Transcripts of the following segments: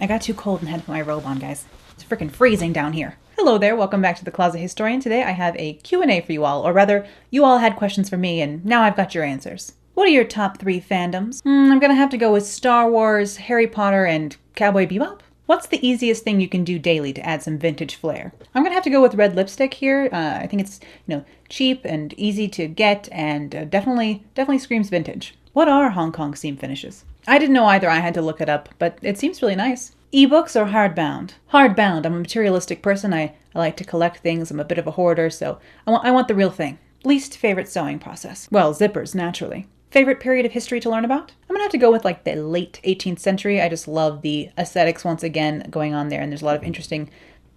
I got too cold and had to put my robe on, guys. It's freaking freezing down here. Hello there, welcome back to the Closet Historian. Today I have a Q&A for you all, or rather, you all had questions for me and now I've got your answers. What are your top 3 fandoms? I'm gonna have to go with Star Wars, Harry Potter, and Cowboy Bebop. What's the easiest thing you can do daily to add some vintage flair? I'm gonna have to go with red lipstick here. I think it's, cheap and easy to get and definitely screams vintage. What are Hong Kong seam finishes? I didn't know either, I had to look it up, but it seems really nice. Ebooks or hardbound? Hardbound. I'm a materialistic person. I like to collect things. I'm a bit of a hoarder, so I want the real thing. Least favorite sewing process? Well, zippers, naturally. Favorite period of history to learn about? I'm gonna have to go with like the late 18th century. I just love the aesthetics once again going on there, and there's a lot of interesting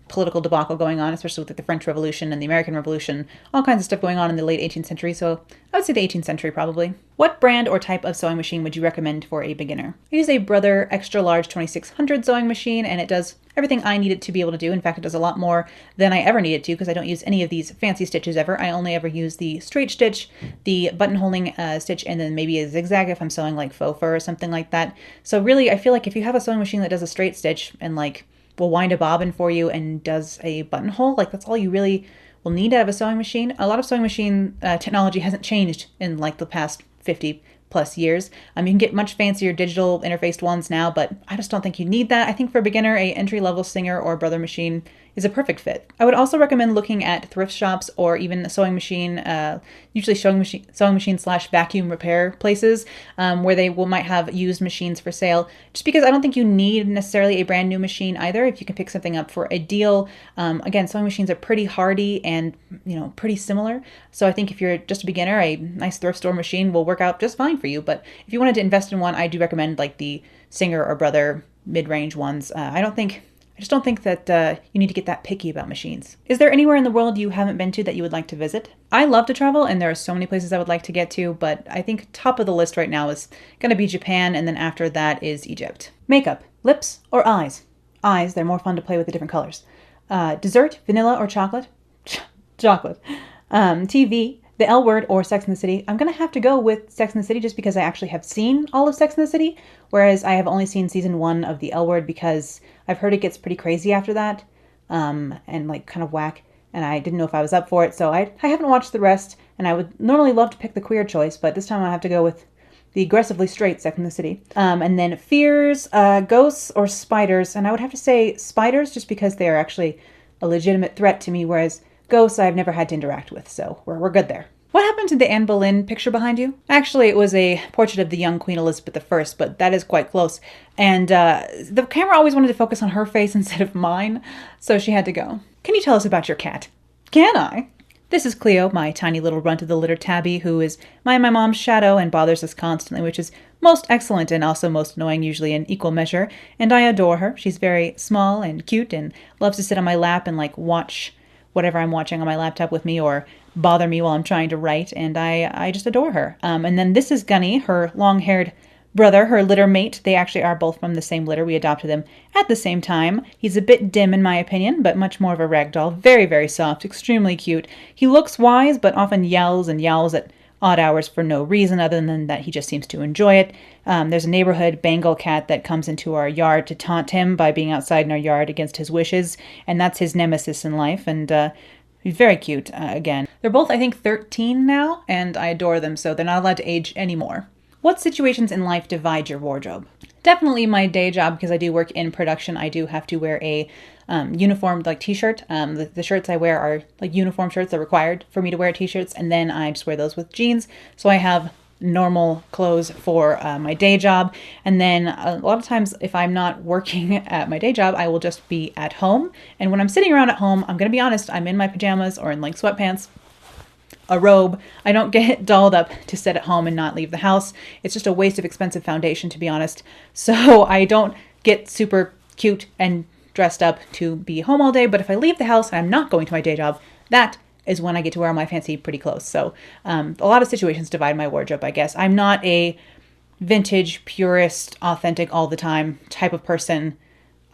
political debacle going on, especially with the French Revolution and the American Revolution, all kinds of stuff going on in the late 18th century, so I would say the 18th century probably. What brand or type of sewing machine would you recommend for a beginner? I use a Brother Extra Large 2600 sewing machine, and it does everything I need it to be able to do. In fact, it does a lot more than I ever needed to because I don't use any of these fancy stitches ever. I only ever use the straight stitch, the button-holding stitch, and then maybe a zigzag if I'm sewing like faux fur or something like that. So really, I feel like if you have a sewing machine that does a straight stitch and like will wind a bobbin for you and does a buttonhole, like that's all you really will need out of a sewing machine. A lot of sewing machine technology hasn't changed in like the past 50 plus years. You can get much fancier digital interfaced ones now, but I just don't think you need that. I think for a beginner, a entry-level Singer or Brother machine is a perfect fit. I would also recommend looking at thrift shops or even a sewing machine, usually sewing machine / vacuum repair places where they might have used machines for sale, just because I don't think you need necessarily a brand new machine either if you can pick something up for a deal. Again, sewing machines are pretty hardy and pretty similar, so I think if you're just a beginner, a nice thrift store machine will work out just fine for you. But if you wanted to invest in one, I do recommend like the Singer or Brother mid-range ones. I just don't think that you need to get that picky about machines. Is there anywhere in the world you haven't been to that you would like to visit? I love to travel, and there are so many places I would like to get to, but I think top of the list right now is going to be Japan, and then after that is Egypt. Makeup, lips or eyes? Eyes, they're more fun to play with the different colors. Dessert, vanilla or chocolate? Chocolate. TV, the L Word or Sex and the City. I'm going to have to go with Sex and the City just because I actually have seen all of Sex and the City, whereas I have only seen season 1 of the L Word because I've heard it gets pretty crazy after that, and like kind of whack, and I didn't know if I was up for it, so I haven't watched the rest, and I would normally love to pick the queer choice, but this time I have to go with the aggressively straight Sex and the City. And then fears, ghosts or spiders, and I would have to say spiders just because they are actually a legitimate threat to me, whereas ghosts I've never had to interact with, so we're good there. What happened to the Anne Boleyn picture behind you? Actually, it was a portrait of the young Queen Elizabeth I, but that is quite close. And the camera always wanted to focus on her face instead of mine, so she had to go. Can you tell us about your cat? Can I? This is Cleo, my tiny little runt of the litter tabby, who is my mom's shadow and bothers us constantly, which is most excellent and also most annoying, usually in equal measure. And I adore her. She's very small and cute and loves to sit on my lap and like watch whatever I'm watching on my laptop with me or bother me while I'm trying to write, and I just adore her. And then this is Gunny, her long-haired brother, her litter mate. They actually are both from the same litter. We adopted them at the same time. He's a bit dim in my opinion, but much more of a ragdoll. Very, very soft, extremely cute. He looks wise, but often yells and yowls at odd hours for no reason other than that he just seems to enjoy it. There's a neighborhood Bengal cat that comes into our yard to taunt him by being outside in our yard against his wishes, and that's his nemesis in life, and he's very cute, again. They're both, I think, 13 now, and I adore them, so they're not allowed to age anymore. What situations in life divide your wardrobe? Definitely my day job, because I do work in production. I do have to wear a uniform like t-shirt. The shirts I wear are like uniform shirts. They're required for me to wear t-shirts, and then I just wear those with jeans. So I have normal clothes for my day job, and then a lot of times if I'm not working at my day job, I will just be at home. And when I'm sitting around at home, I'm gonna be honest, I'm in my pajamas or in like sweatpants, a robe. I don't get dolled up to sit at home and not leave the house. It's just a waste of expensive foundation, to be honest. So I don't get super cute and dressed up to be home all day, but if I leave the house and I'm not going to my day job, that is when I get to wear all my fancy pretty clothes. So a lot of situations divide my wardrobe, I guess. I'm not a vintage, purist, authentic all the time type of person.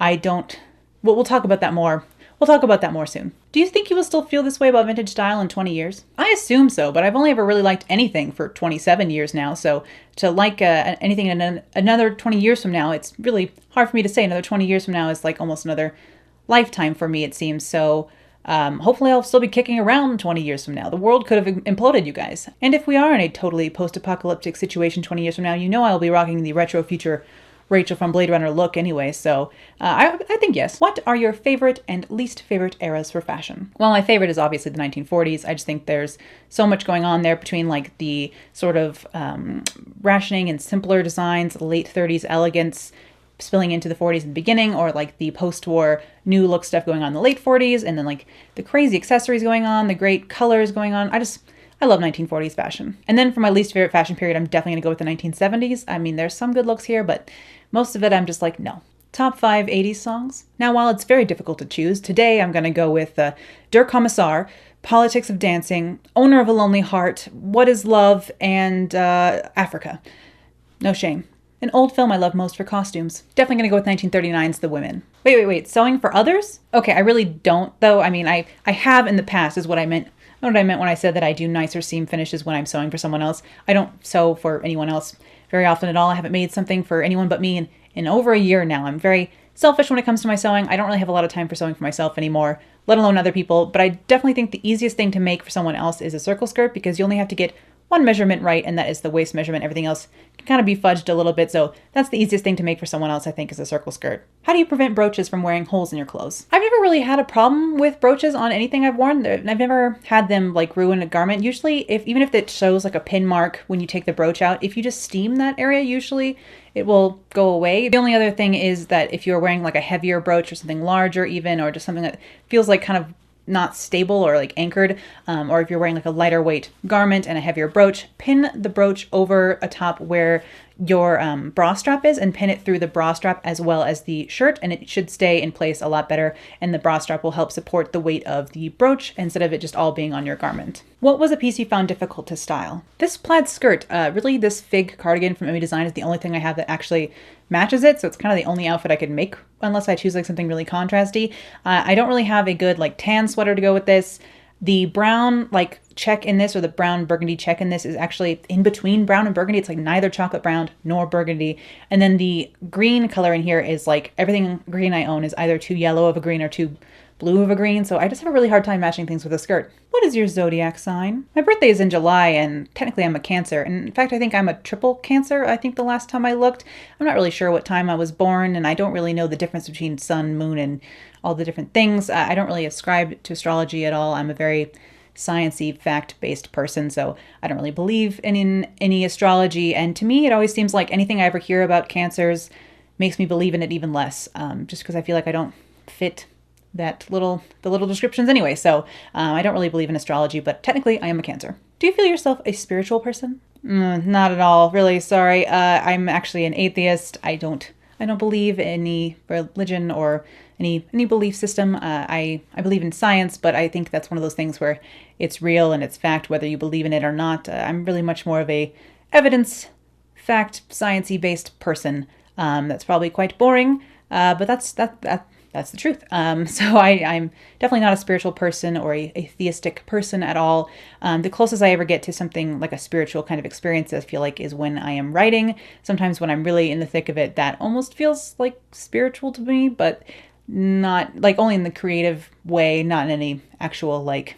We'll talk about that more we'll talk about that more soon. Do you think you will still feel this way about vintage style in 20 years? I assume so, but I've only ever really liked anything for 27 years now, so to like anything in another 20 years from now, it's really hard for me to say. Another 20 years from now is like almost another lifetime for me, it seems. So hopefully I'll still be kicking around 20 years from now. The world could have imploded, you guys. And if we are in a totally post-apocalyptic situation 20 years from now, you know I'll be rocking the retro future Rachel from Blade Runner look anyway, so I think yes. What are your favorite and least favorite eras for fashion? Well, my favorite is obviously the 1940s. I just think there's so much going on there between like the sort of rationing and simpler designs, late 30s elegance, spilling into the 40s in the beginning, or like the post-war new look stuff going on in the late 40s, and then like the crazy accessories going on, the great colors going on. I love 1940s fashion. And then for my least favorite fashion period, I'm definitely gonna go with the 1970s. I mean, there's some good looks here, but most of it I'm just like, no. Top 5 80s songs? Now, while it's very difficult to choose, today I'm gonna go with Der Kommissar, Politics of Dancing, Owner of a Lonely Heart, What is Love, and Africa. No shame. An old film I love most for costumes. Definitely gonna go with 1939's The Women. Wait. Sewing for others? Okay, I really don't, though. I mean, I have in the past is what I meant. What I meant when I said that I do nicer seam finishes when I'm sewing for someone else. I don't sew for anyone else very often at all. I haven't made something for anyone but me in over a year now. I'm very selfish when it comes to my sewing. I don't really have a lot of time for sewing for myself anymore, let alone other people. But I definitely think the easiest thing to make for someone else is a circle skirt, because you only have to get one measurement right, and that is the waist measurement. Everything else can kind of be fudged a little bit, so that's the easiest thing to make for someone else, I think, is a circle skirt. How do you prevent brooches from wearing holes in your clothes? I've never really had a problem with brooches on anything I've worn. I've never had them like ruin a garment. Usually, even if it shows like a pin mark when you take the brooch out, if you just steam that area, usually it will go away. The only other thing is that if you're wearing like a heavier brooch or something larger even, or just something that feels like kind of not stable or like anchored, or if you're wearing like a lighter weight garment and a heavier brooch, pin the brooch over atop where your bra strap is, and pin it through the bra strap as well as the shirt, and it should stay in place a lot better, and the bra strap will help support the weight of the brooch instead of it just all being on your garment. What was a piece you found difficult to style? This plaid skirt, really this fig cardigan from Emmy Design is the only thing I have that actually matches it, so it's kind of the only outfit I could make unless I choose like something really contrasty. I don't really have a good like tan sweater to go with this. The brown like check in this, or the brown burgundy check in this, is actually in between brown and burgundy. It's like neither chocolate brown nor burgundy. And then the green color in here is like everything green I own is either too yellow of a green or too blue of a green, so I just have a really hard time matching things with a skirt. What is your zodiac sign? My birthday is in July, and technically I'm a Cancer. And in fact, I think I'm a triple Cancer, I think the last time I looked. I'm not really sure what time I was born, and I don't really know the difference between sun, moon, and all the different things. I don't really ascribe to astrology at all. I'm a very sciencey, fact-based person, so I don't really believe in any astrology. And to me, it always seems like anything I ever hear about Cancers makes me believe in it even less, just because I feel like I don't fit the little descriptions anyway. So I don't really believe in astrology, but technically I am a Cancer. Do you feel yourself a spiritual person? Not at all, really. Sorry. I'm actually an atheist. I don't believe in any religion or any belief system. I believe in science, but I think that's one of those things where it's real and it's fact, whether you believe in it or not. I'm really much more of a evidence, fact, sciencey based person. That's probably quite boring, but that's the truth. So I'm definitely not a spiritual person or a theistic person at all. The closest I ever get to something like a spiritual kind of experience, I feel like, is when I am writing. Sometimes when I'm really in the thick of it, that almost feels like spiritual to me, but not like only in the creative way, not in any actual like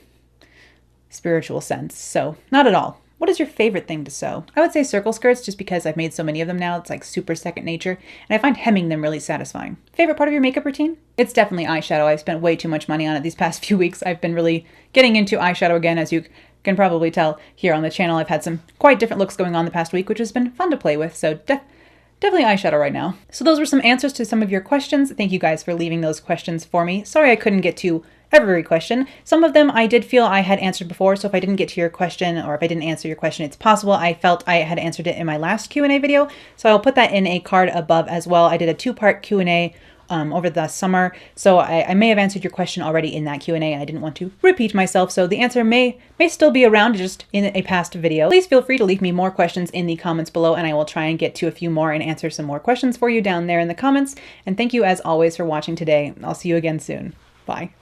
spiritual sense. So not at all. What is your favorite thing to sew? I would say circle skirts, just because I've made so many of them now. It's like super second nature, and I find hemming them really satisfying. Favorite part of your makeup routine? It's definitely eyeshadow. I've spent way too much money on it these past few weeks. I've been really getting into eyeshadow again, as you can probably tell here on the channel. I've had some quite different looks going on the past week, which has been fun to play with, so definitely eyeshadow right now. So those were some answers to some of your questions. Thank you guys for leaving those questions for me. Sorry I couldn't get to every question. Some of them I did feel I had answered before, so if I didn't get to your question, or if I didn't answer your question, it's possible I felt I had answered it in my last Q&A video, so I'll put that in a card above as well. I did a 2-part Q&A over the summer, so I may have answered your question already in that Q&A. I didn't want to repeat myself, so the answer may still be around, just in a past video. Please feel free to leave me more questions in the comments below, and I will try and get to a few more and answer some more questions for you down there in the comments. And thank you as always for watching today. I'll see you again soon. Bye.